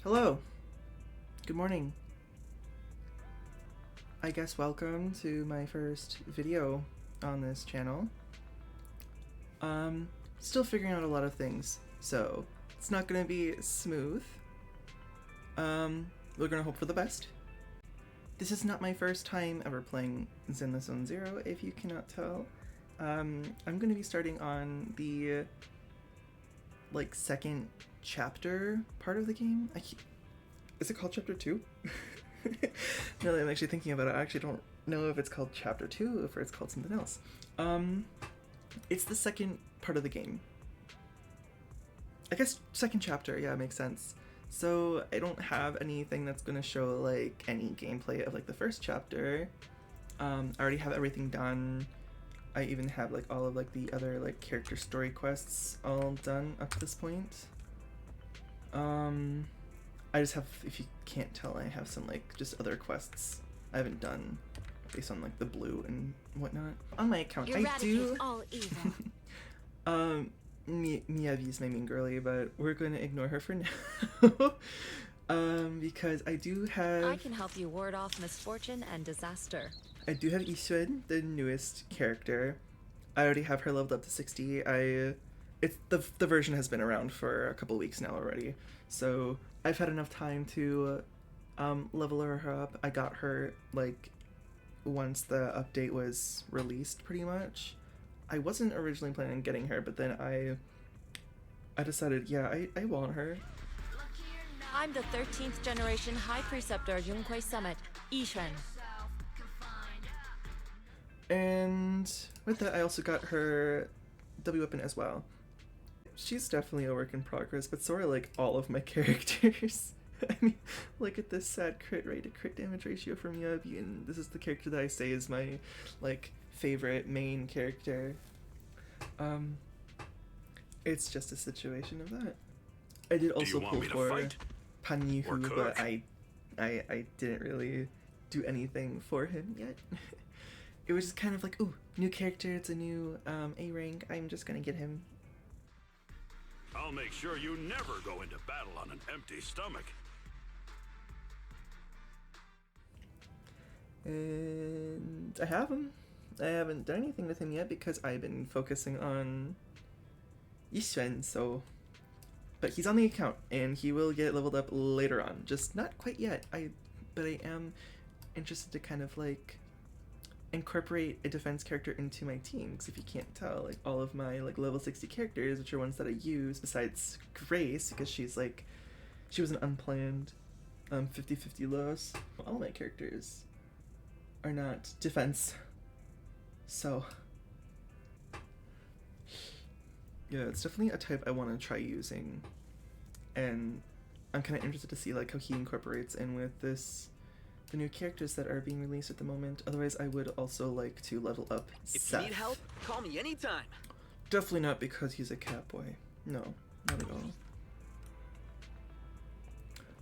Hello. Good morning. I guess welcome to my first video on this channel. Still figuring out a lot of things, so it's not gonna be smooth. We're gonna hope for the best. This is not my first time ever playing Zenless Zone Zero, if you cannot tell. I'm gonna be starting on the second chapter part of the game. Is it called chapter 2? Now that I'm actually thinking about it, I actually don't know if it's called chapter 2 or if it's called something else. It's the second part of the game. I guess second chapter, yeah, makes sense. So I don't have anything that's gonna show like any gameplay of like the first chapter. I already have everything done. I even have like all of like the other like character story quests all done up to this point. I just have, if you can't tell, I have some like just other quests I haven't done based on like the blue and whatnot. On my account, I do. All evil. Miyavi's my main girly, but we're going to ignore her for now. Because I do have. I can help you ward off misfortune and disaster. I do have Isuen, the newest character. I already have her leveled up to 60. It's the version has been around for a couple weeks now already, so I've had enough time to level her up. I got her like once the update was released, pretty much. I wasn't originally planning on getting her, but then I decided, yeah, I want her. I'm the 13th generation High Preceptor Yunquei Summit, Yishuan. And with that, I also got her W weapon as well. She's definitely a work in progress, but so are like all of my characters. I mean, look at this sad crit rate to crit damage ratio from Yabi, and this is the character that I say is my like favorite main character. It's just a situation of that. I did also pull for Panyuhu, but I didn't really do anything for him yet. It was just kind of like, ooh, new character, it's a new A rank, I'm just gonna get him. I'll make sure you never go into battle on an empty stomach. And I have him. I haven't done anything with him yet because I've been focusing on Yisuen, so... But he's on the account, and he will get leveled up later on. Just not quite yet. But I am interested to kind of, like, incorporate a defense character into my team, because if you can't tell, like, all of my, like, level 60 characters, which are ones that I use, besides Grace, because she's, like, she was an unplanned 50-50 loss. All my characters are not defense. So, yeah, it's definitely a type I want to try using, and I'm kind of interested to see like how he incorporates in with the new characters that are being released at the moment. Otherwise, I would also like to level up Seth. If you need help, call me anytime. Definitely not because he's a cat boy. No, not at all.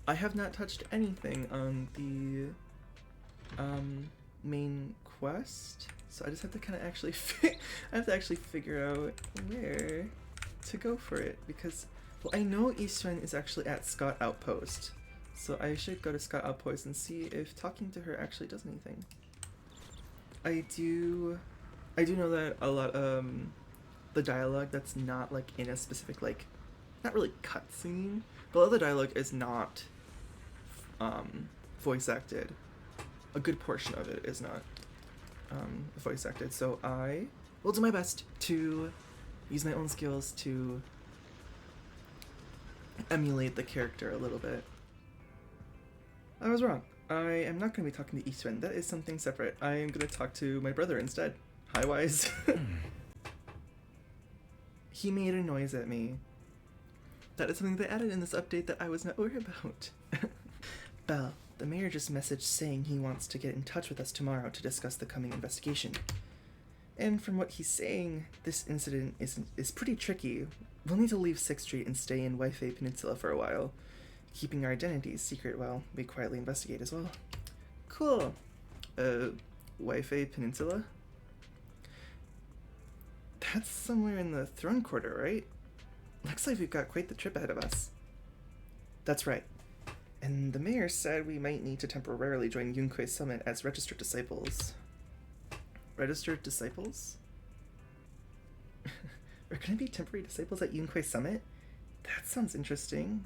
I have not touched anything on the main quest, so I just have to kind of actually I have to actually figure out where to go for it, because well, I know Yisuen is actually at Scott Outpost, so I should go to Scott Outpost and see if talking to her actually does anything. I do know that a lot the dialogue that's not like in a specific like not really cutscene, but a lot of the dialogue is not voice acted. A good portion of it is not voice acted, so I will do my best to use my own skills to emulate the character a little bit. I was wrong. I am not going to be talking to Yisuen. That is something separate. I am going to talk to my brother instead. Hi, Wise. He made a noise at me. That is something they added in this update that I was not aware about. Belle, the mayor just messaged saying he wants to get in touch with us tomorrow to discuss the coming investigation. And from what he's saying, this incident is pretty tricky. We'll need to leave 6th Street and stay in Wi-Fi Peninsula for a while, keeping our identities secret while we quietly investigate as well. Cool. Wi-Fi Peninsula? That's somewhere in the Throne Quarter, right? Looks like we've got quite the trip ahead of us. That's right. And the mayor said we might need to temporarily join Yunque's summit as registered disciples. Registered disciples? We're gonna be temporary disciples at Yunque's summit? That sounds interesting.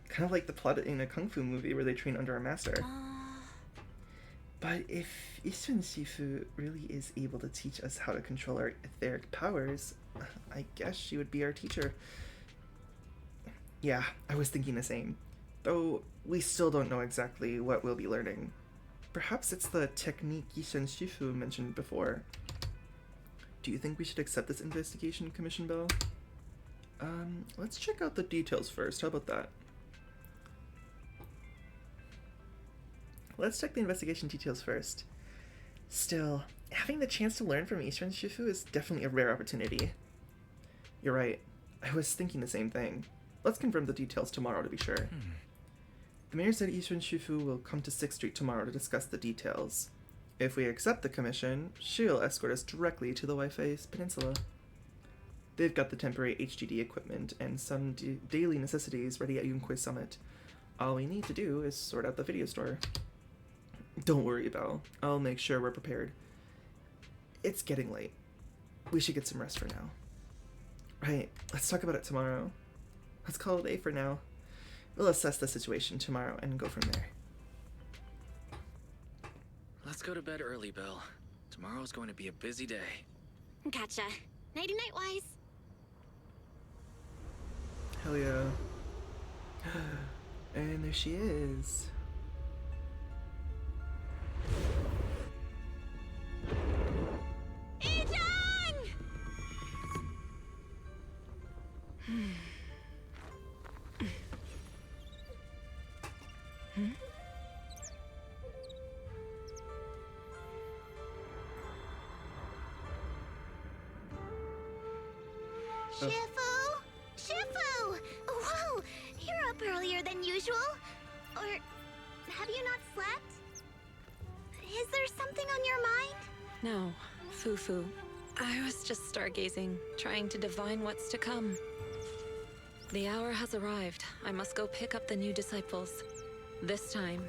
Kind of like the plot in a kung fu movie where they train under a master. But if Yishen Shifu really is able to teach us how to control our etheric powers, I guess she would be our teacher. Yeah, I was thinking the same. Though we still don't know exactly what we'll be learning. Perhaps it's the technique Yishen Shifu mentioned before. Do you think we should accept this investigation, Commission Bell? Let's check out the details first. How about that? Let's check the investigation details first. Still, having the chance to learn from Yishen Shifu is definitely a rare opportunity. You're right. I was thinking the same thing. Let's confirm the details tomorrow to be sure. The mayor said Yishen Shifu will come to 6th Street tomorrow to discuss the details. If we accept the commission, she'll escort us directly to the Wi-Fi Peninsula. They've got the temporary HDD equipment and some daily necessities ready at Yunque's summit. All we need to do is sort out the video store. Don't worry, Belle. I'll make sure we're prepared. It's getting late. We should get some rest for now. Right, let's talk about it tomorrow. Let's call it a day for now. We'll assess the situation tomorrow and go from there. Let's go to bed early, Belle. Tomorrow's going to be a busy day. Gotcha. Nighty-night, Wise. Hell yeah. And there she is. Shifu! Shifu! Whoa! You're up earlier than usual? Or have you not slept? Is there something on your mind? No, Fufu. I was just stargazing, trying to divine what's to come. The hour has arrived. I must go pick up the new disciples. This time,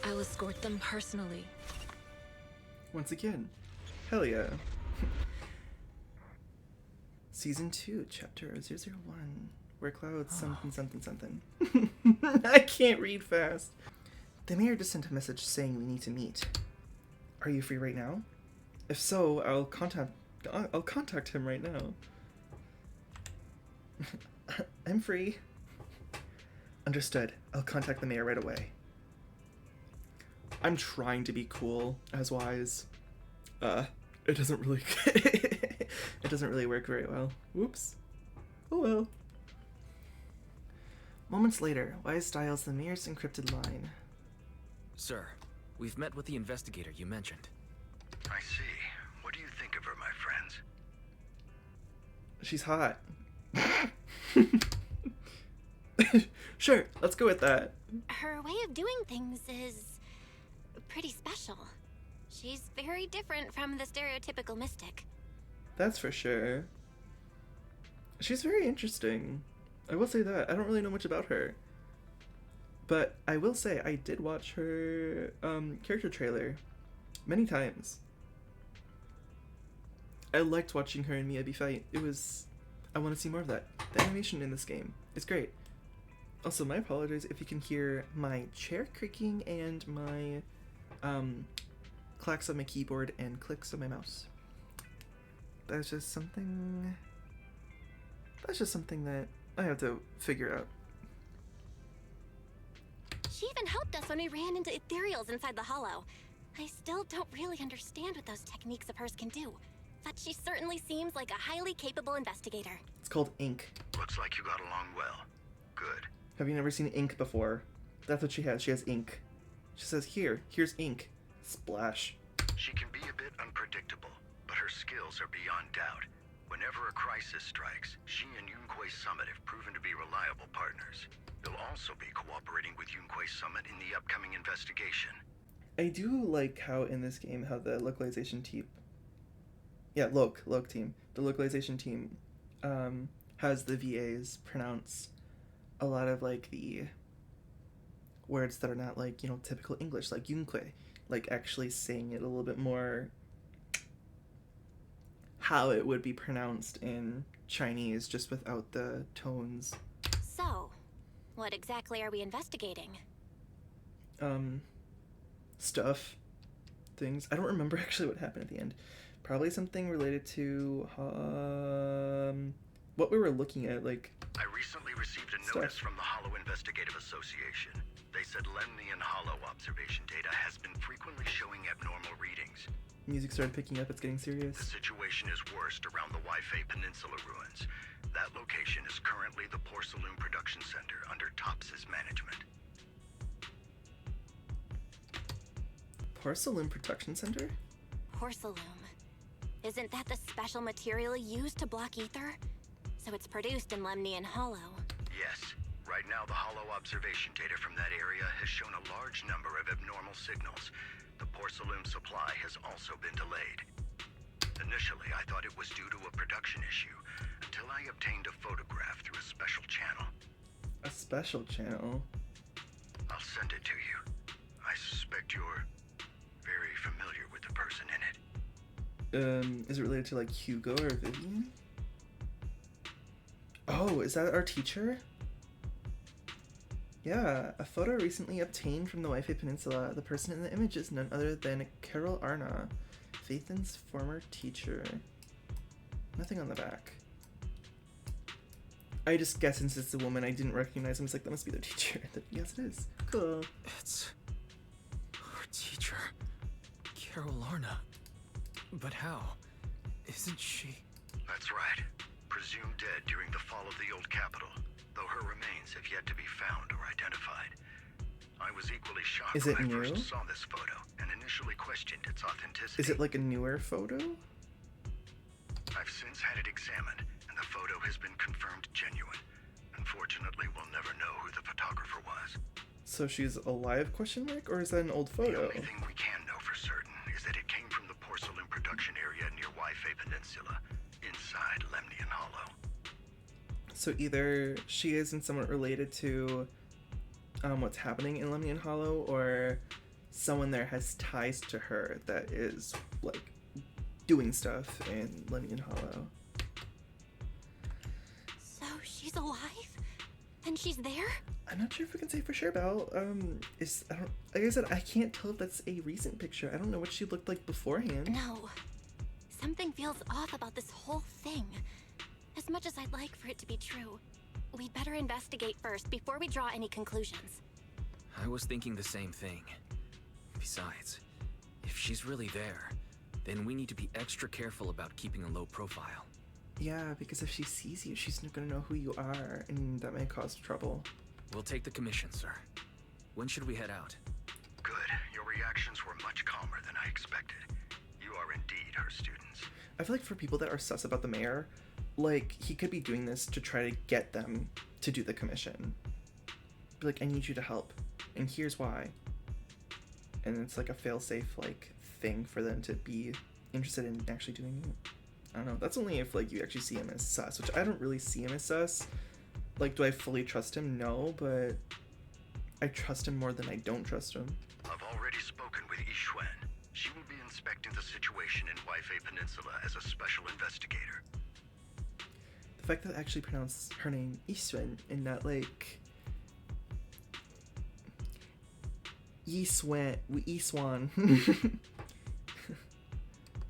I'll escort them personally. Once again. Hell yeah. Season 2, Chapter 001. Where clouds something. I can't read fast. The mayor just sent a message saying we need to meet. Are you free right now? If so, I'll contact him right now. I'm free. Understood. I'll contact the mayor right away. I'm trying to be cool as Wise. It doesn't really it doesn't really work very well. Whoops. Oh well. Moments later, Wise dials the mayor's encrypted line. Sir, we've met with the investigator you mentioned. I see. What do you think of her, my friends? She's hot. Sure, let's go with that. Her way of doing things is pretty special. She's very different from the stereotypical mystic. That's for sure. She's very interesting. I will say that. I don't really know much about her. But I will say I did watch her character trailer many times. I liked watching her and Miyabi fight. I want to see more of that. The animation in this game is great. Also, my apologies if you can hear my chair creaking and my clacks on my keyboard and clicks on my mouse. That's just something that I have to figure out. She even helped us when we ran into ethereals inside the hollow. I still don't really understand what those techniques of hers can do, but she certainly seems like a highly capable investigator. It's called ink. Looks like you got along well. Good. Have you never seen ink before? That's what she has. She has ink. She says, here's ink. Splash. She can be a bit unpredictable, but her skills are beyond doubt. Whenever a crisis strikes, she and Yunque's Summit have proven to be reliable partners. They'll also be cooperating with Yunque's Summit in the upcoming investigation. I do like how in this game, how the localization team... Yeah, Loc team. The localization team has the VAs pronounce a lot of, like, the words that are not like, you know, typical English, like yunkui, like actually saying it a little bit more how it would be pronounced in Chinese, just without the tones. So, what exactly are we investigating? Stuff, things. I don't remember actually what happened at the end. Probably something related to what we were looking at, like. I recently received a notice from the Hollow Investigative Association. They said Lemnian Hollow observation data has been frequently showing abnormal readings. Music started picking up. It's getting serious. The situation is worst around the Waifei Peninsula ruins. That location is currently the Porcelain Production Center under Tops's management. Porcelain Production Center? Porcelain. Isn't that the special material used to block ether? So it's produced in Lemnian Hollow. Yes. Right now, the Hollow observation data from that area has shown a large number of abnormal signals. The porcelain supply has also been delayed. Initially, I thought it was due to a production issue, until I obtained a photograph through a special channel. A special channel? I'll send it to you. I suspect you're very familiar with the person in it. Is it related to like Hugo or Vivian? Oh, is that our teacher? Yeah, a photo recently obtained from the Waifei Peninsula. The person in the image is none other than Carol Arna, Phaethan's former teacher. Nothing on the back. I just guessed since it's a woman, I didn't recognize him. It's like, that must be their teacher. Yes, it is. Cool. It's our teacher, Carol Arna. But how? Isn't she? That's right. Presumed dead during the fall of the old capital, though her remains have yet to be found or identified. I was equally shocked Is it when I new? first saw this photo and initially questioned its authenticity. Is it like a newer photo? I've since had it examined, and the photo has been confirmed genuine. Unfortunately, we'll never know who the photographer was. So she's alive, question mark? Or is that an old The photo? only thing we can know for certain is that it came from the porcelain production area near Waifei Peninsula, inside Lemnian Hollow. So either she isn't somewhat related to what's happening in Lemnian Hollow, or someone there has ties to her that is like doing stuff in Lemnian Hollow. So she's alive? And she's there? I'm not sure if we can say for sure, Belle. Like I said, I can't tell if that's a recent picture. I don't know what she looked like beforehand. No. Something feels off about this whole thing. As much as I'd like for it to be true, we'd better investigate first before we draw any conclusions. I was thinking the same thing. Besides, if she's really there, then we need to be extra careful about keeping a low profile. Yeah, because if she sees you, she's not gonna know who you are, and that may cause trouble. We'll take the commission, sir. When should we head out? Good. Your reactions were much calmer than I expected. You are indeed her students. I feel like for people that are sus about the mayor, like, he could be doing this to try to get them to do the commission. Be like, I need you to help, and here's why. And it's like a fail-safe, like, thing for them to be interested in actually doing it. I don't know. That's only if, like, you actually see him as sus, which I don't really see him as sus. Like, do I fully trust him? No, but I trust him more than I don't trust him. I've already spoken with Yixuan. She will be inspecting the situation in Waifei Peninsula as a special investigator. The fact that I actually pronounce her name Yixuan and not, like, Yiswan.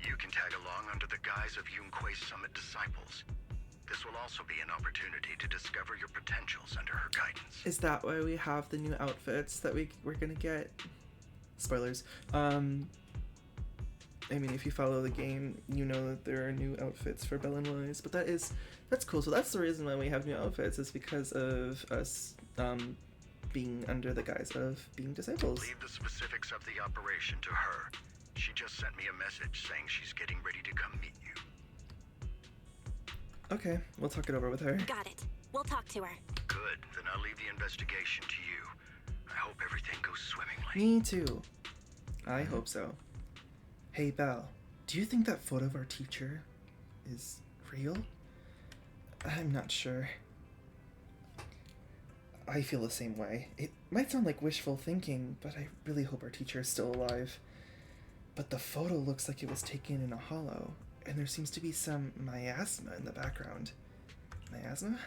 You can tag along under the guise of Yunquei Summit disciples. This will also be an opportunity to discover your potentials under her guidance. Is that why we have the new outfits that we're gonna get? Spoilers. I mean, if you follow the game, you know that there are new outfits for Belle and Wise, but that's cool. So that's the reason why we have new outfits, is because of us being under the guise of being disciples. Leave the specifics of the operation to her. She just sent me a message saying she's getting ready to come meet you. Okay, we'll talk it over with her. Got it. We'll talk to her. Good, then I'll leave the investigation to you. I hope everything goes swimmingly. Me too. I hope so. Hey, Belle, do you think that photo of our teacher is real? I'm not sure. I feel the same way. It might sound like wishful thinking, but I really hope our teacher is still alive. But the photo looks like it was taken in a hollow, and there seems to be some miasma in the background. Miasma?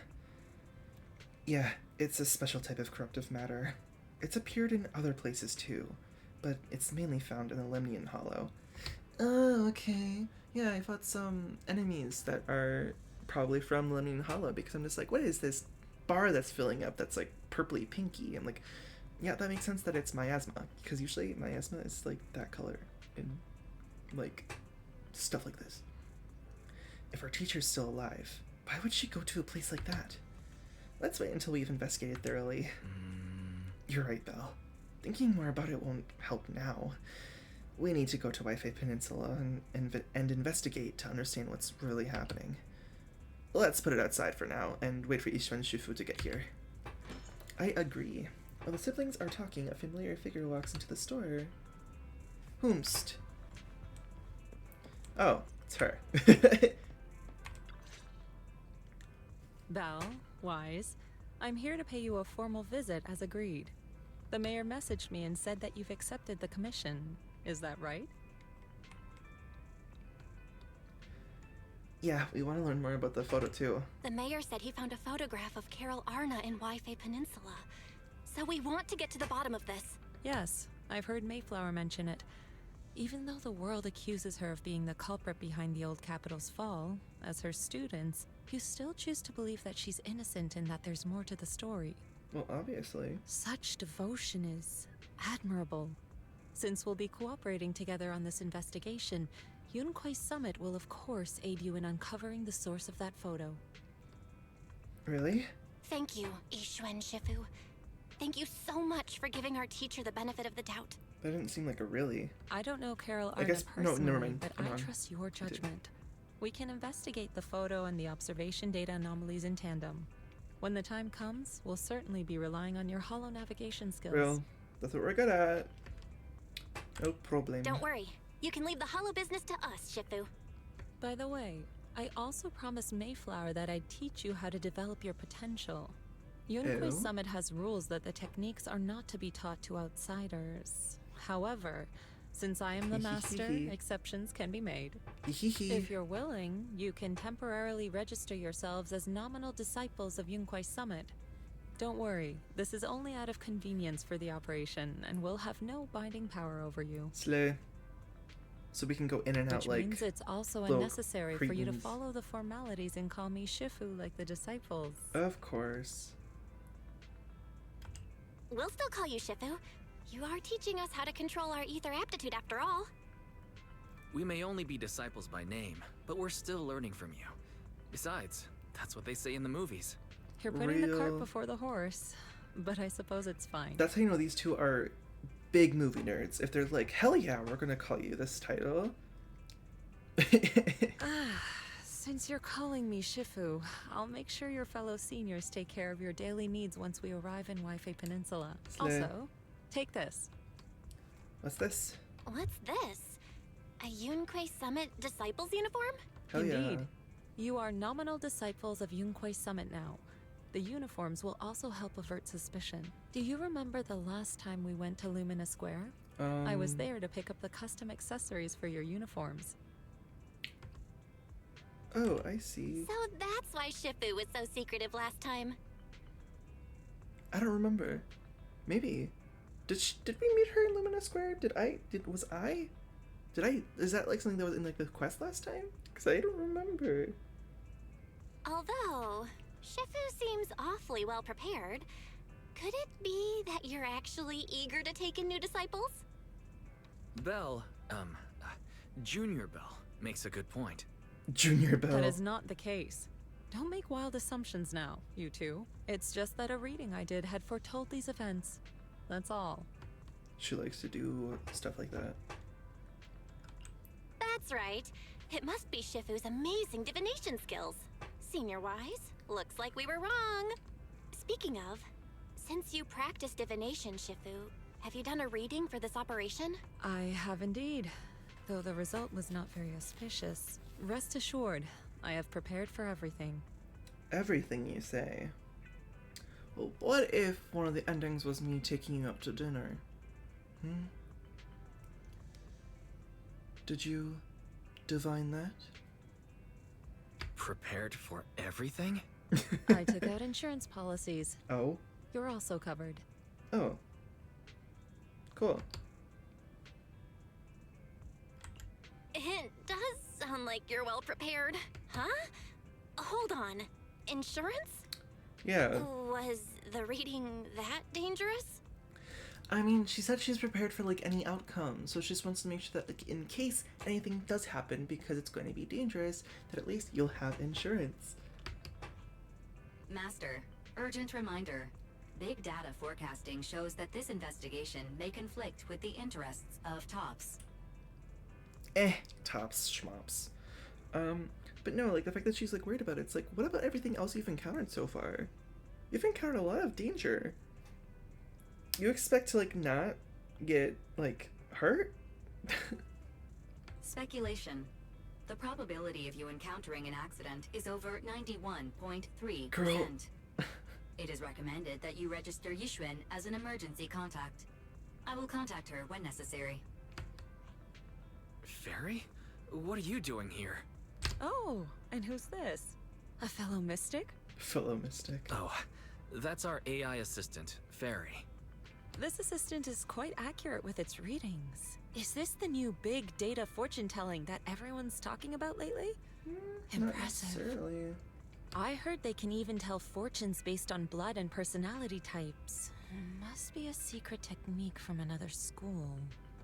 Yeah, it's a special type of corruptive matter. It's appeared in other places too, but it's mainly found in the Lemnian Hollow. Oh, okay. Yeah, I fought some enemies that are probably from Lemnian Hollow, because I'm just like, what is this bar that's filling up that's like purpley pinky? I'm like, yeah, that makes sense that it's miasma, because usually miasma is like that color in like stuff like this. If our teacher's still alive, why would she go to a place like that? Let's wait until we've investigated thoroughly. You're right, Belle. Thinking more about it won't help now. We need to go to Wi-Fi Peninsula and investigate to understand what's really happening. Let's put it outside for now and wait for Ishwan Shifu to get here. I agree. While the siblings are talking, a familiar figure walks into the store. Whomst? Oh, it's her. Belle, Wise, I'm here to pay you a formal visit as agreed. The mayor messaged me and said that you've accepted the commission. Is that right? Yeah, we want to learn more about the photo too. The mayor said he found a photograph of Carol Arna in Wi-Fi Peninsula. So we want to get to the bottom of this. Yes, I've heard Mayflower mention it. Even though the world accuses her of being the culprit behind the old capital's fall, as her students, you still choose to believe that she's innocent and that there's more to the story. Well, obviously. Such devotion is admirable. Since we'll be cooperating together on this investigation, Yunquai Summit will of course aid you in uncovering the source of that photo. Really? Thank you, Ishwen Shifu. Thank you so much for giving our teacher the benefit of the doubt. That didn't seem like a really. I don't know Carol Arna guess- no, personally, never mind. but I'm I wrong. trust your judgment. We can investigate the photo and the observation data anomalies in tandem. When the time comes, we'll certainly be relying on your holo navigation skills. Real. That's what we're good at. No problem. Don't worry. You can leave the hollow business to us, Shifu. By the way, I also promised Mayflower that I'd teach you how to develop your potential. Yunquai Ew. Summit has rules that the techniques are not to be taught to outsiders. However, since I am the master, exceptions can be made. If you're willing, you can temporarily register yourselves as nominal disciples of Yunquai Summit. Don't worry, this is only out of convenience for the operation, and will have no binding power over you. Slay. So we can go in and out Which like. means it's also little unnecessary for you to cretins. follow the formalities and call me Shifu like the disciples. Of course. We'll still call you Shifu. You are teaching us how to control our ether aptitude after all. We may only be disciples by name, but we're still learning from you. Besides, that's what they say in the movies. You're putting the cart Real- before the horse, but I suppose it's fine. That's how you know these two are big movie nerds. If they're like, hell yeah, we're gonna call you this title. Since you're calling me Shifu, I'll make sure your fellow seniors take care of your daily needs once we arrive in Wi-Fi Peninsula. Slay. Also, take this. What's this? What's this? A Yunquai Summit Disciples uniform? Hell Indeed. yeah. You are nominal disciples of Yunquai Summit now. The uniforms will also help avert suspicion. Do you remember the last time we went to Lumina Square? I was there to pick up the custom accessories for your uniforms. Oh, I see. So that's why Shifu was so secretive last time. I don't remember. Maybe. Did we meet her in Lumina Square? Is that like something that was in like the quest last time? Because I don't remember. Although, Shifu seems awfully well prepared. Could it be that you're actually eager to take in new disciples? Belle, Junior Belle, makes a good point. Junior Belle. That is not the case. Don't make wild assumptions now, you two. It's just that a reading I did had foretold these events. That's all. She likes to do stuff like that. That's right. It must be Shifu's amazing divination skills. Senior-wise, looks like we were wrong. Speaking of, since you practice divination, Shifu, have you done a reading for this operation? I have indeed, though the result was not very auspicious. Rest assured, I have prepared for everything. Everything you say. Well, what if one of the endings was me taking you up to dinner? Did you divine that? Prepared for everything? I took out insurance policies. Oh? You're also covered. Oh. Cool. It does sound like you're well prepared. Huh? Hold on. Insurance? Yeah. Was the reading that dangerous? I mean, she said she's prepared for, like, any outcome, so she just wants to make sure that, like, in case anything does happen, because it's going to be dangerous, that at least you'll have insurance. Master, urgent reminder. Big data forecasting shows that this investigation may conflict with the interests of TOPS. Tops, schmops. But no, like, the fact that she's, like, worried about it, it's like, what about everything else you've encountered so far? You've encountered a lot of danger. You expect to, like, not get, like, hurt? Speculation. The probability of you encountering an accident is over 91.3%. Girl. It is recommended that you register Yixuan as an emergency contact. I will contact her when necessary. Fairy? What are you doing here? Oh, and who's this? A fellow mystic? Fellow mystic. Oh, that's our AI assistant, Fairy. This assistant is quite accurate with its readings. Is this the new big data fortune telling that everyone's talking about lately? Not Impressive. necessarily. I heard they can even tell fortunes based on blood and personality types. Must be a secret technique from another school.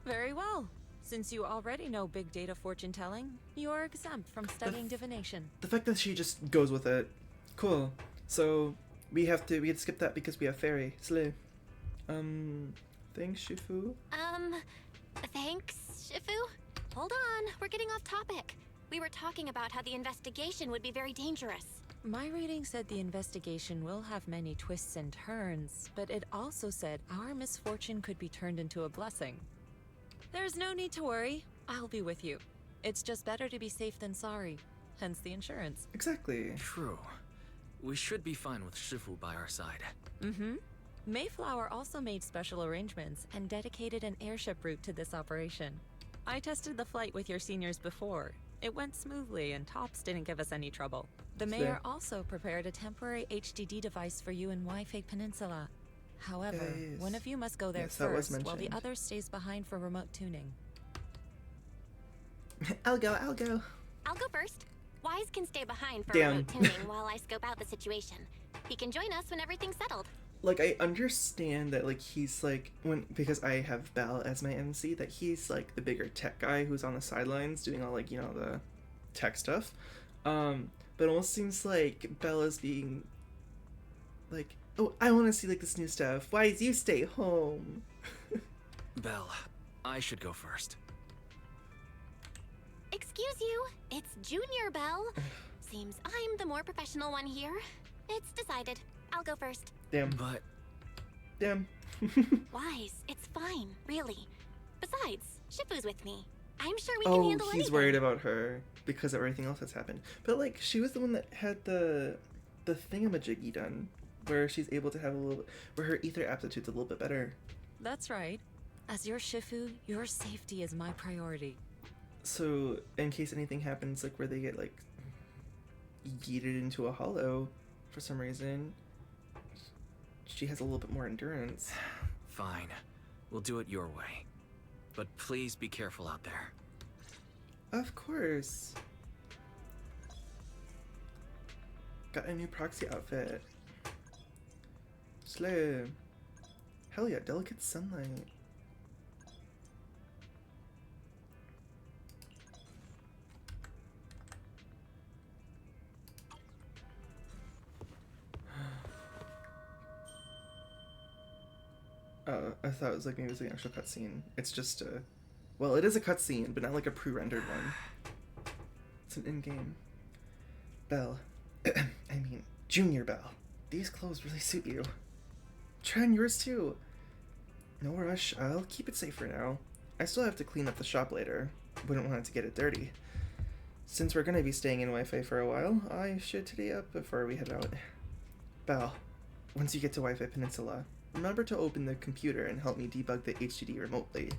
Very well. Since you already know big data fortune telling, you're exempt from studying divination. The fact that she just goes with it. Cool. So, we had to skip that because we have Fairy. Slay. Thanks, Shifu. Thanks, Shifu? Hold on, we're getting off topic. We were talking about how the investigation would be very dangerous. My reading said the investigation will have many twists and turns, but it also said our misfortune could be turned into a blessing. There's no need to worry. I'll be with you. It's just better to be safe than sorry. Hence the insurance. Exactly. True. We should be fine with Shifu by our side. Mm-hmm. Mayflower also made special arrangements and dedicated an airship route to this operation. I tested the flight with your seniors before. It went smoothly and TOPS didn't give us any trouble. The mayor also prepared a temporary HDD device for you in Wi-Fi Peninsula. However, Yes. one of you must go there Yes, that was first, while the mentioned. other stays behind for remote tuning. I'll go. I'll go first. Wise can stay behind for Damn. remote tuning while I scope out the situation. He can join us when everything's settled. Like, I understand that, like, he's, like, because I have Belle as my MC, that he's, like, the bigger tech guy who's on the sidelines doing all, like, you know, the tech stuff. But it almost seems like Bella's being, like, oh, I want to see, like, this new stuff. Wise, you stay home. Belle, I should go first. Excuse you, it's Junior Belle. Seems I'm the more professional one here. It's decided. I'll go first. Damn. But Damn. Wise, it's fine, really. Besides, Shifu's with me. I'm sure we can handle anything. He's worried about her because of everything else that's happened. But, like, she was the one that had the thingamajiggy done, where she's able to have a little bit, where her ether aptitude's a little bit better. That's right. As your Shifu, your safety is my priority. So, in case anything happens, like, where they get, like, yeeted into a hollow for some reason, she has a little bit more endurance. fine. We'll do it your way. But please be careful out there. Of course. Got a new proxy outfit. Slay. Hell yeah, delicate sunlight. I thought it was like maybe it was like an actual cutscene. It's just a, well, it is a cutscene, but not like a pre-rendered one. It's an in-game. Belle, I mean, Junior Belle. These clothes really suit you. Try on yours too. No rush. I'll keep it safe for now. I still have to clean up the shop later. Wouldn't want it to get it dirty. Since we're gonna be staying in Wi-Fi for a while, I should tidy up before we head out. Belle, Once you get to Wi-Fi Peninsula, remember to open the computer and help me debug the HDD remotely.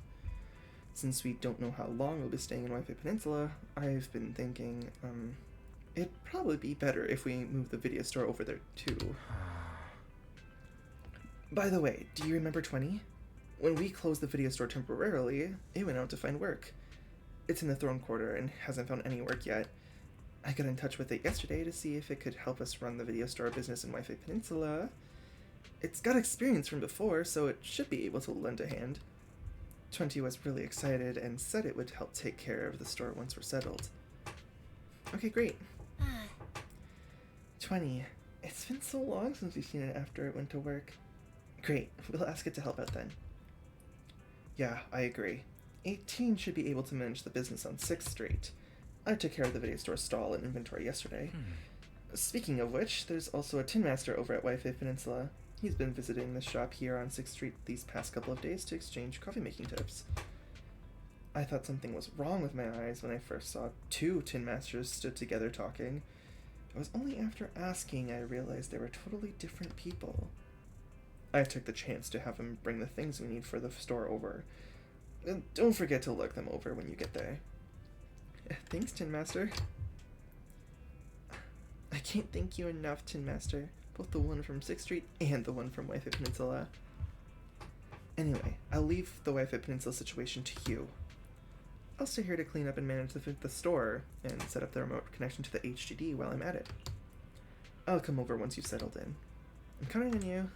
Since we don't know how long we'll be staying in Wi-Fi Peninsula, I've been thinking, it'd probably be better if we move the video store over there too. By the way, do you remember 20? When we closed the video store temporarily, it went out to find work. It's in the Throne Quarter and hasn't found any work yet. I got in touch with it yesterday to see if it could help us run the video store business in Wi-Fi Peninsula. It's got experience from before, so it should be able to lend a hand. 20 was really excited and said it would help take care of the store once we're settled. Okay, great. 20. It's been so long since we've seen it after it went to work. Great, we'll ask it to help out then. Yeah, I agree. 18 should be able to manage the business on 6th Street. I took care of the video store stall and inventory yesterday. Speaking of which, there's also a Tin Master over at Wi-Fi Peninsula. He's been visiting the shop here on 6th Street these past couple of days to exchange coffee making tips. I thought something was wrong with my eyes when I first saw 2 Tin Masters stood together talking. It was only after asking I realized they were totally different people. I took the chance to have him bring the things we need for the store over. And don't forget to look them over when you get there. Thanks, Tin Master. I can't thank you enough, Tin Master. Both the one from 6th Street and the one from Wi-Fi Peninsula. Anyway, I'll leave the Wi-Fi Peninsula situation to you. I'll stay here to clean up and manage the store and set up the remote connection to the HDD while I'm at it. I'll come over once you've settled in. I'm counting on you.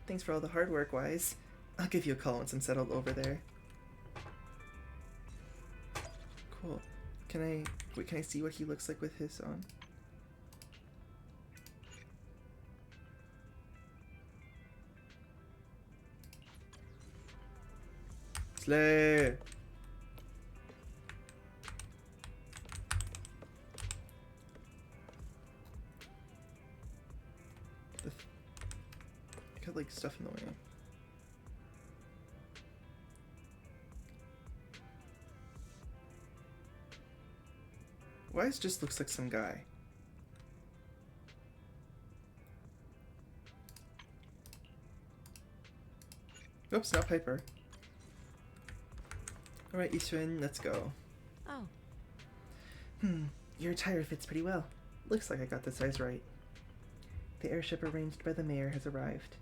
Thanks for all the hard work, Wise. I'll give you a call once I'm settled over there. Cool. Can I see what he looks like with his on? Slay! I got like stuff in the way. Wise just looks like some guy. Oops, not Piper. Alright, Yisuen, let's go. Oh. Your attire fits pretty well. Looks like I got the size right. The airship arranged by the mayor has arrived.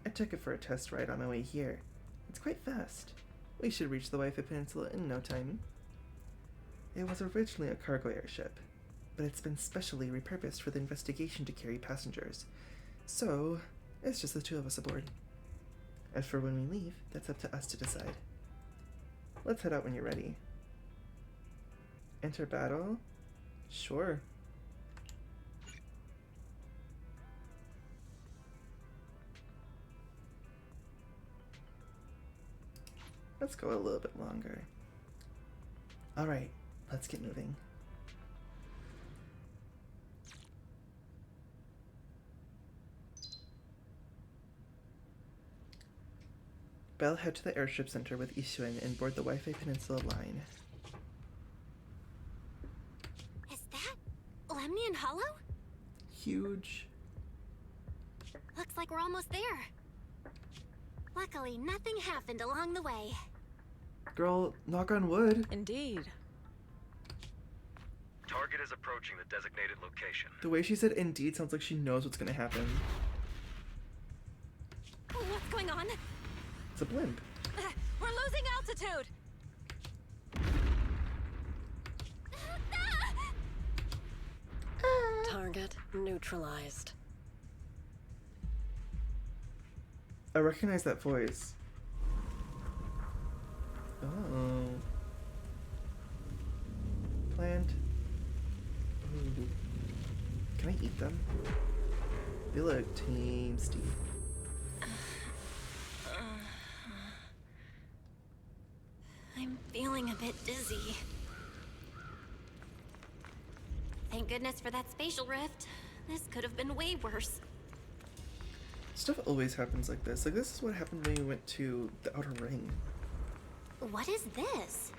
I took it for a test ride on my way here. It's quite fast. We should reach the Wi-Fi Peninsula in no time. It was originally a cargo airship, but it's been specially repurposed for the investigation to carry passengers. So, it's just the 2 of us aboard. As for when we leave, that's up to us to decide. Let's head out when you're ready. Enter battle? Sure. Let's go a little bit longer. Alright, let's get moving. Belle, head to the airship center with Yisuen and board the Wi-Fi Peninsula line. Is that Lemnian Hollow? Huge. Looks like we're almost there. Luckily, nothing happened along the way. Girl, knock on wood. Indeed. Target is approaching the designated location. The way she said indeed sounds like she knows what's gonna happen. What's going on? It's a blimp. We're losing altitude! Target neutralized. I recognize that voice. Oh. Plant. Ooh. Can I eat them? They look tasty. I'm feeling a bit dizzy. Thank goodness for that spatial rift. This could have been way worse. Stuff always happens like this. Like, this is what happened when we went to the Outer Ring. What is this?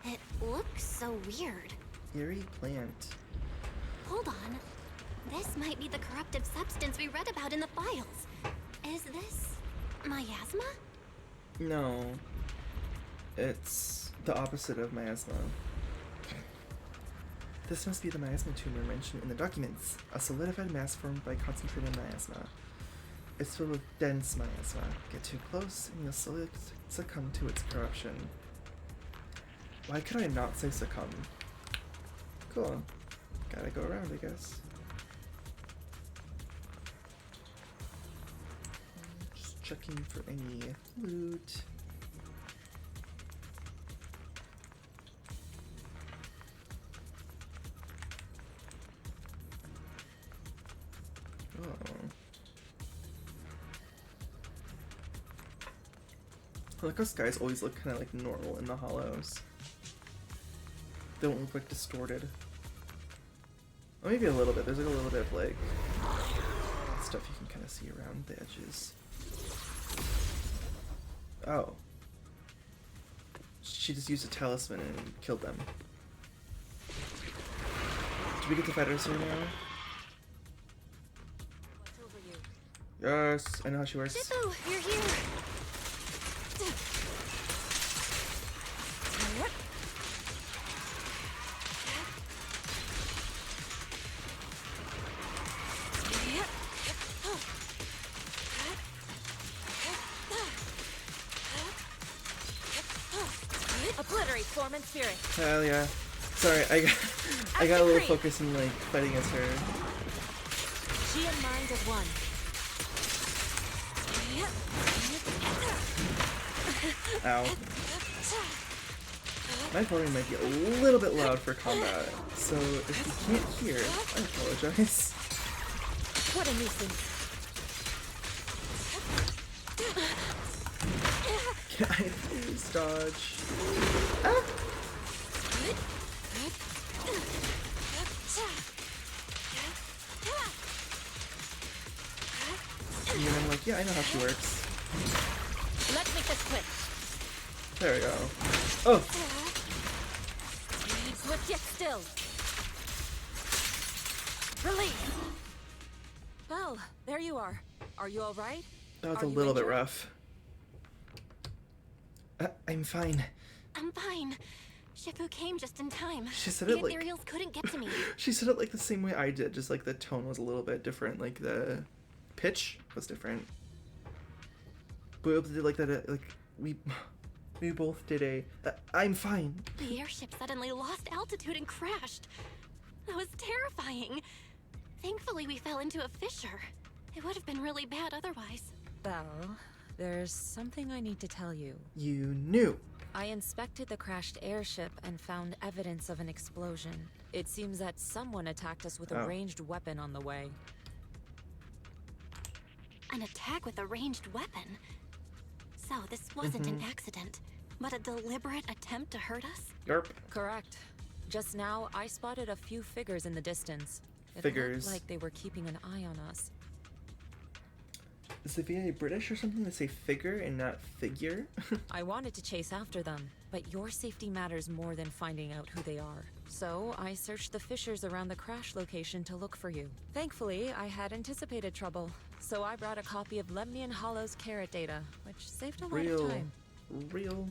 It looks so weird. Eerie plant. Hold on. This might be the corruptive substance we read about in the files. Is this miasma? No. It's the opposite of miasma. This must be the miasma tumor mentioned in the documents. A solidified mass formed by concentrated miasma. It's filled with dense miasma. Get too close and you'll slowly succumb to its corruption. Why could I not say succumb? Cool. Gotta go around, I guess. Just checking for any loot. Oh. I like how skies always look kind of like normal in the hollows. They don't look like distorted. Or maybe a little bit. There's like a little bit of like stuff you can kind of see around the edges. Oh. She just used a talisman and killed them. Do we get to fight her soon now? Yes, I know how she works. Shifu, you're here. Obliterate form and spirit. Hell yeah. Sorry, I got a little focused in like fighting as her. She and mind as one. Ow. My volume might be a little bit loud for combat, so if you can't hear, I apologize. What a nuisance. Can I please dodge? Ah! And then I'm like, yeah, I know how she works. Let's make this quick. There we go. Oh! Swift yet still. Release. Well, there you are. Are you all right? That was Are a you little bit injured? rough. I'm fine. I'm fine. Shifu came just in time. She said The it like... ethereals couldn't get to me. She said it like the same way I did, just like the tone was a little bit different, like the pitch was different. But we both did like that, like we both did a I'm fine. The airship suddenly lost altitude and crashed. That was terrifying. Thankfully, we fell into a fissure. It would have been really bad otherwise. Belle, there's something I need to tell you. You knew. I inspected the crashed airship and found evidence of an explosion. It seems that someone attacked us with a Oh. ranged weapon on the way. An attack with a ranged weapon. So this wasn't an accident, but a deliberate attempt to hurt us? Yarp. Correct. Just now, I spotted a few figures in the distance. It Figures. looked like they were keeping an eye on us. Is the VA British or something to say figure and not figure? I wanted to chase after them, but your safety matters more than finding out who they are. So I searched the fissures around the crash location to look for you. Thankfully, I had anticipated trouble, so I brought a copy of Lemnian Hollow's carrot data, which saved a lot Real. of time. Real.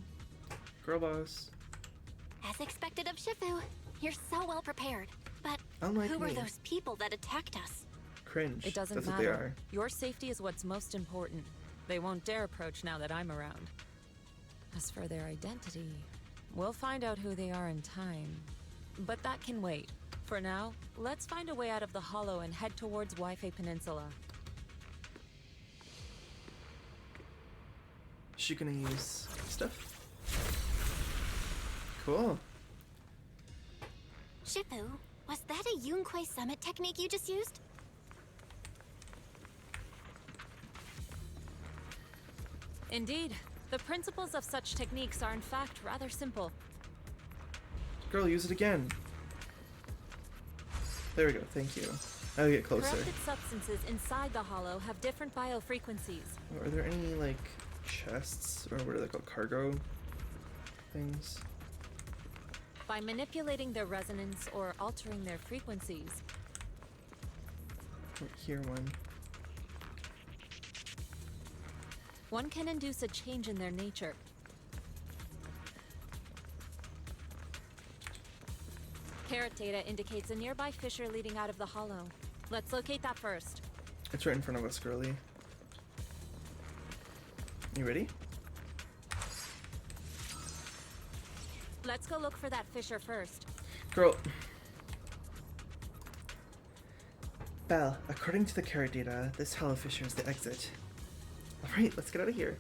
Girl boss. As expected of Shifu, you're so well prepared. But Unlike who were me. those people that attacked us? Cringe. It doesn't That's matter. what they are. Your safety is what's most important. They won't dare approach now that I'm around. As for their identity, we'll find out who they are in time. But that can wait. For now, let's find a way out of the hollow and head towards Waifei Peninsula. Is she gonna use stuff? Cool. Shifu, was that a Yunquei summit technique you just used? Indeed, the principles of such techniques are in fact rather simple. Girl, use it again. There we go, thank you. I'll get closer. Corrupted substances inside the hollow have different biofrequencies. Are there any, like, chests? Or what are they called? Cargo things? By manipulating their resonance or altering their frequencies, Here one. One can induce a change in their nature. Carrot data indicates a nearby fissure leading out of the hollow. Let's locate that first. It's right in front of us, girly. You ready? Let's go look for that fissure first. Girl. Belle, according to the carrot data, this hollow fissure is the exit. Alright, let's get out of here.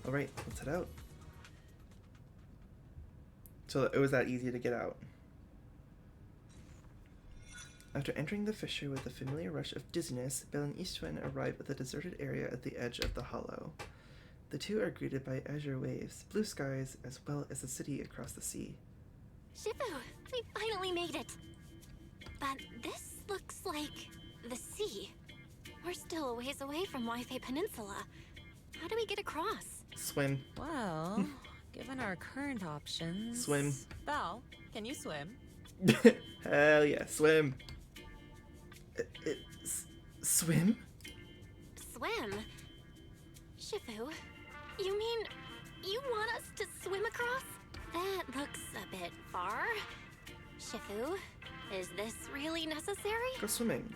Alright, let's head out. So it was that easy to get out. After entering the fissure with a familiar rush of dizziness, Belle and Istvan arrive at the deserted area at the edge of the hollow. The two are greeted by azure waves, blue skies, as well as the city across the sea. Shifu, we finally made it. But this looks like the sea. We're still a ways away from Wi-Fi Peninsula. How do we get across? Swim. Well, given our current options... Swim. Belle, can you swim? Hell yeah, swim. Swim? Swim? Shifu, you mean you want us to swim across? That looks a bit far. Shifu, is this really necessary? Go swimming.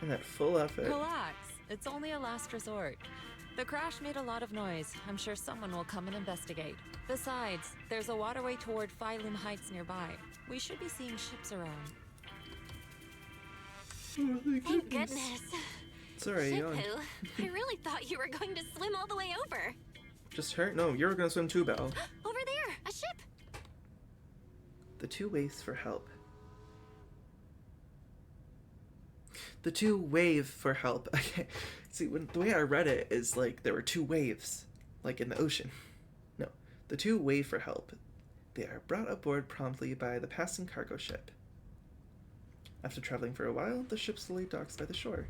In that full outfit. Relax. It's only a last resort. The crash made a lot of noise. I'm sure someone will come and investigate. Besides, there's a waterway toward Phylum Heights nearby. We should be seeing ships around. Thank goodness. Sorry, yawn. Shifu, I really thought you were going to swim all the way over. Just her? No, you're gonna swim too, Belle. Over there, a ship. The two waves for help. The two wave for help. Okay. See, the way I read it is like there were two waves, like in the ocean. No, the two wave for help. They are brought aboard promptly by the passing cargo ship. After traveling for a while, the ship slowly docks by the shore.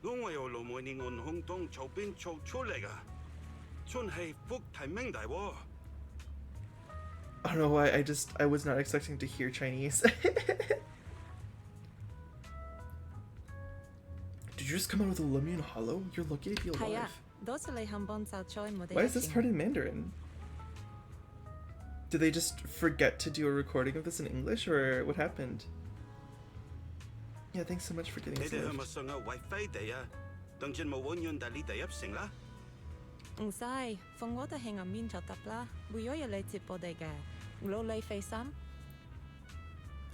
I don't know why, I was not expecting to hear Chinese. Did you just come out of the Lumion Hollow? You're lucky to be alive. Why is this part in Mandarin? Did they just forget to do a recording of this in English, or what happened? Yeah, thanks so much for getting us lift.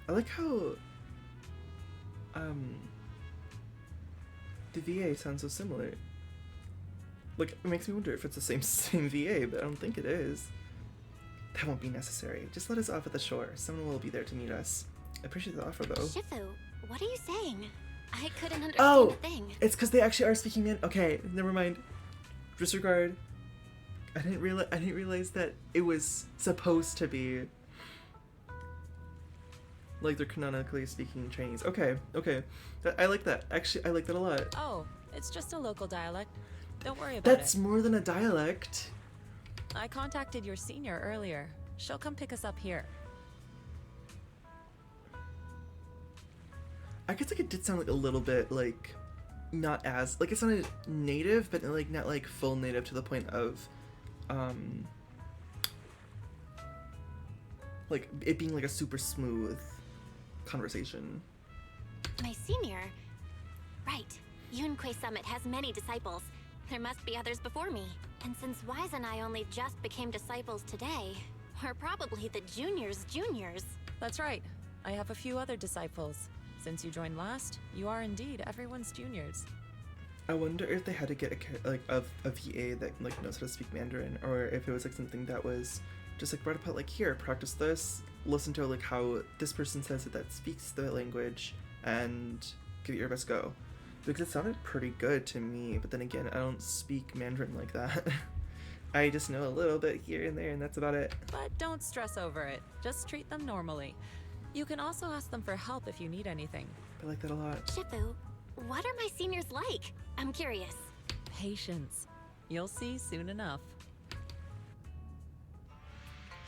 I like how the VA sounds so similar. Like, it makes me wonder if it's the same VA, but I don't think it is. That won't be necessary. Just let us off at the shore. Someone will be there to meet us. I appreciate the offer, though. Shifu, what are you saying? I couldn't understand Oh! a thing. It's because they actually are speaking Mandarin. Okay, never mind. Disregard. I didn't realize that it was supposed to be like they're canonically speaking Chinese. Okay. I like that. Actually, I like that a lot. Oh, it's just a local dialect. Don't worry about That's it. more than a dialect. I contacted your senior earlier. She'll come pick us up here. I guess like it did sound like a little bit like not as like it sounded native, but like not like full native to the point of like it being like a super smooth conversation. My senior? Right. Yunquei Summit has many disciples. There must be others before me. And since Wise and I only just became disciples today, we're probably the juniors' juniors. That's right. I have a few other disciples. Since you joined last, you are indeed everyone's juniors. I wonder if they had to get a VA that like knows how to speak Mandarin, or if it was like something that was just like brought up like, here, practice this, listen to like how this person says it that speaks the language, and give it your best go. Because it sounded pretty good to me, but then again, I don't speak Mandarin like that. I just know a little bit here and there, and that's about it. But don't stress over it. Just treat them normally. You can also ask them for help if you need anything. I like that a lot. Shifu, what are my seniors like? I'm curious. Patience. You'll see soon enough.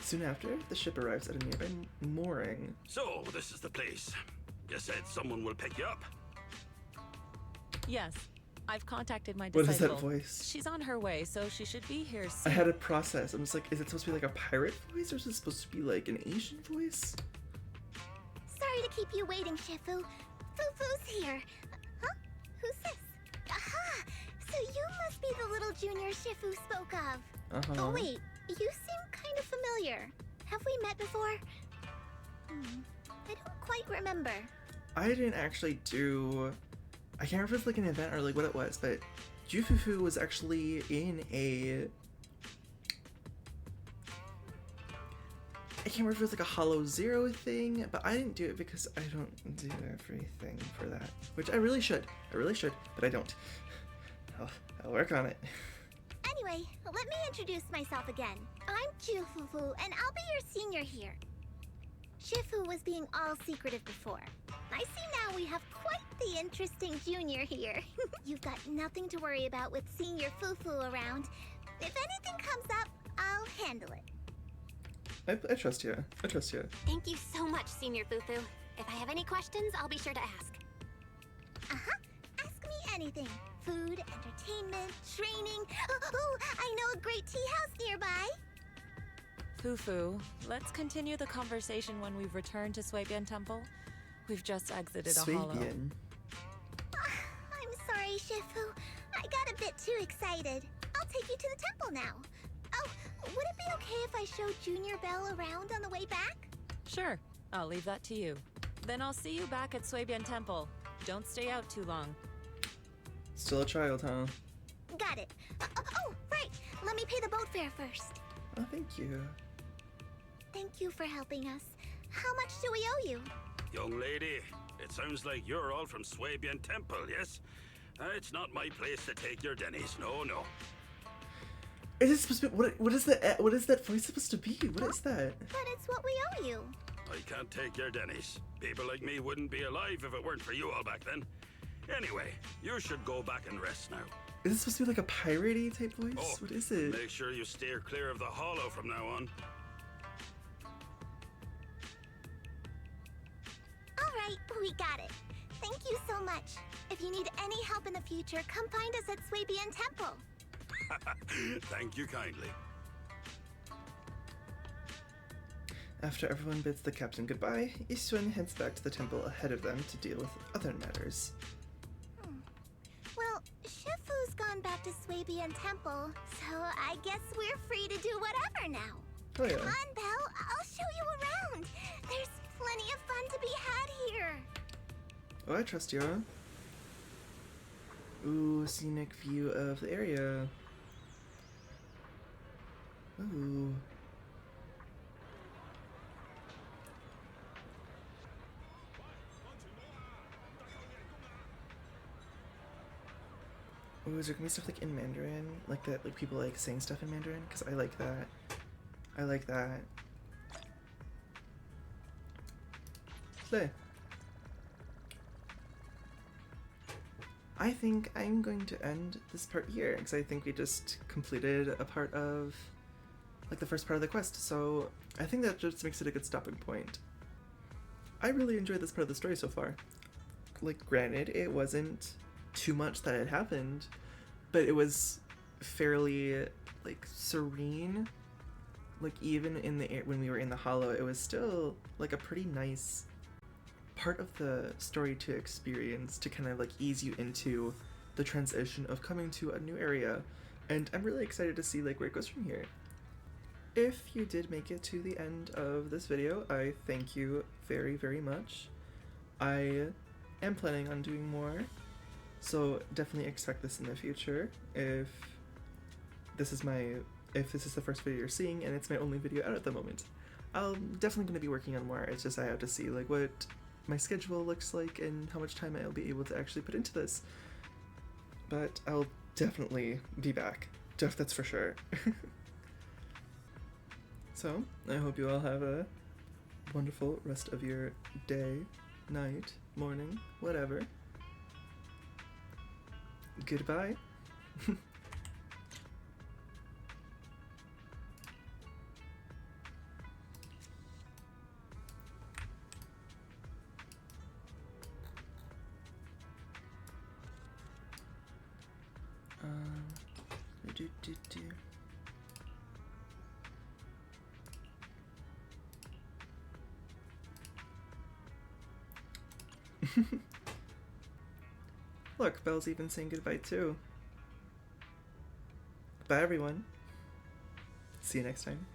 Soon after, the ship arrives at a nearby mooring. So, this is the place. You said someone will pick you up. Yes, I've contacted my What disciple. is that voice? She's on her way, so she should be here I soon. had a process. I'm just like, is it supposed to be like a pirate voice or is it supposed to be like an Asian voice? Sorry to keep you waiting, Shifu. Fufu's here. Huh? Who's this? Aha! So you must be the little junior Shifu spoke of. Uh-huh. Oh wait, you seem kind of familiar. Have we met before? I don't quite remember. I didn't actually do... I can't remember if it's like an event or like what it was, but Jufufu was actually in a... I can't remember if it was like a Hollow Zero thing, but I didn't do it because I don't do everything for that. Which I really should. I really should, but I don't. I'll work on it. Anyway, let me introduce myself again. I'm Jufufu, and I'll be your senior here. Shifu was being all secretive before. I see now we have quite the interesting junior here. You've got nothing to worry about with senior Fufu around. If anything comes up, I'll handle it. I trust you. I trust you. Thank you so much, Senior Fufu. If I have any questions, I'll be sure to ask. Uh-huh. Ask me anything. Food, entertainment, training. Oh, I know a great tea house nearby. Fufu, let's continue the conversation when we've returned to Swabian Temple. We've just exited a hollow. Swabian. I'm sorry, Shifu. I got a bit too excited. I'll take you to the temple now. Oh, would it be okay if I showed Junior Belle around on the way back? Sure, I'll leave that to you. Then I'll see you back at Swabian Temple. Don't stay out too long. Still a child, huh? Got it. Oh, right. Let me pay the boat fare first. Oh, thank you. Thank you for helping us. How much do we owe you? Young lady, it sounds like you're all from Swabian Temple, yes? It's not my place to take your dennies. No, no. Is it supposed to be... What is that voice supposed to be? What is that? But it's what we owe you. I can't take your dennies. People like me wouldn't be alive if it weren't for you all back then. Anyway, you should go back and rest now. Is it supposed to be like a piratey type voice? Oh, What is it? make sure you steer clear of the hollow from now on. All right, we got it. Thank you so much. If you need any help in the future, come find us at Swabian Temple. Thank you kindly. After everyone bids the captain goodbye, Isuen heads back to the temple ahead of them to deal with other matters. Well, Shifu's gone back to Swabian Temple, so I guess we're free to do whatever now. Oh yeah. Come on, Belle, I'll show you around. There's plenty of fun to be had here. Oh, I trust you. Ooh, scenic view of the area. Ooh. Ooh, is there gonna be stuff like in Mandarin? Like that, like people like saying stuff in Mandarin? Because I like that. I like that. Play. I think I'm going to end this part here, because I think we just completed a part of, like, the first part of the quest, so I think that just makes it a good stopping point. I really enjoyed this part of the story so far. Like, granted, it wasn't too much that had happened, but it was fairly, like, serene. Like, even in the when we were in the hollow, it was still, like, a pretty nice part of the story to experience to kind of like ease you into the transition of coming to a new area, and I'm really excited to see like where it goes from here. If you did make it to the end of this video, I thank you very, very much. I am planning on doing more, so definitely expect this in the future. If this is the first video you're seeing and it's my only video out at the moment, I'm definitely going to be working on more. It's just I have to see like what my schedule looks like and how much time I'll be able to actually put into this. But I'll definitely be back. That's for sure. So, I hope you all have a wonderful rest of your day, night, morning, whatever. Goodbye. Look, Belle's even saying goodbye too. Bye everyone. See you next time.